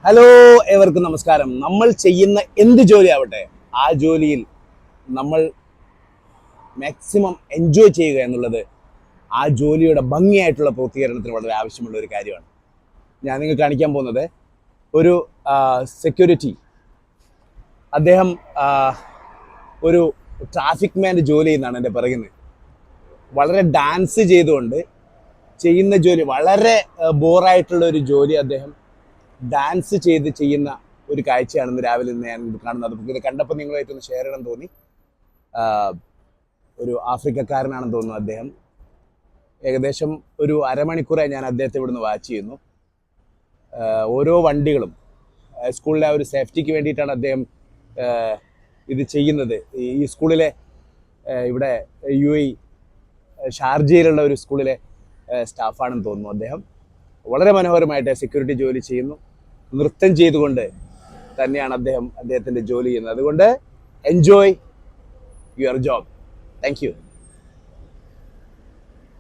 Hello, ഏവർക്കും നമസ്കാരം. നമ്മൾ ചെയ്യുന്ന എന്ത് ജോലിയാവട്ടെ, ആ ജോലിയിൽ നമ്മൾ മാക്സിമം എൻജോയ് ചെയ്യുക എന്നുള്ളത് ആ ജോലിയുടെ ഭംഗിയായിട്ടുള്ള പൂർത്തീകരണത്തിന് വളരെ ആവശ്യമുള്ള ഒരു കാര്യമാണ്. ഞാൻ നിങ്ങൾക്ക് കാണിക്കാൻ പോകുന്നത് ഒരു സെക്യൂരിറ്റി. അദ്ദേഹം ഒരു ട്രാഫിക് മാൻ്റെ ജോലി ചെയ്യുന്നതാണ് എൻ്റെ പിറകിൽ നിന്ന്. വളരെ ഡാൻസ് ചെയ്തുകൊണ്ട് ചെയ്യുന്ന ജോലി, വളരെ ബോറായിട്ടുള്ള ഒരു ജോലി അദ്ദേഹം ഡാൻസ് ചെയ്ത് ചെയ്യുന്ന ഒരു കാഴ്ചയാണ് ഇന്ന് രാവിലെ ഞാൻ കാണുന്നത്. ഇത് കണ്ടപ്പോൾ നിങ്ങളായിട്ടൊന്ന് ഷെയർ ചെയ്യണം തോന്നി. ഒരു ആഫ്രിക്കക്കാരനാണെന്ന് തോന്നുന്നു അദ്ദേഹം. ഏകദേശം ഒരു അരമണിക്കൂറായി ഞാൻ അദ്ദേഹത്തെ ഇവിടുന്ന് വാച്ച് ചെയ്യുന്നു. ഓരോ വണ്ടികളും സ്കൂളിലെ ഒരു സേഫ്റ്റിക്ക് വേണ്ടിയിട്ടാണ് അദ്ദേഹം ഇത് ചെയ്യുന്നത്. ഈ സ്കൂളിലെ ഇവിടെ UAE ഷാർജയിലുള്ള ഒരു സ്കൂളിലെ സ്റ്റാഫാണെന്ന് തോന്നുന്നു അദ്ദേഹം. വളരെ മനോഹരമായിട്ട് സെക്യൂരിറ്റി ജോലി ചെയ്യുന്നു. നൃത്തം ചെയ്തുകൊണ്ട് തന്നെയാണ് അദ്ദേഹത്തിൻ്റെ ജോലി ചെയ്യുന്നത്. അതുകൊണ്ട് enjoy your job. Thank you.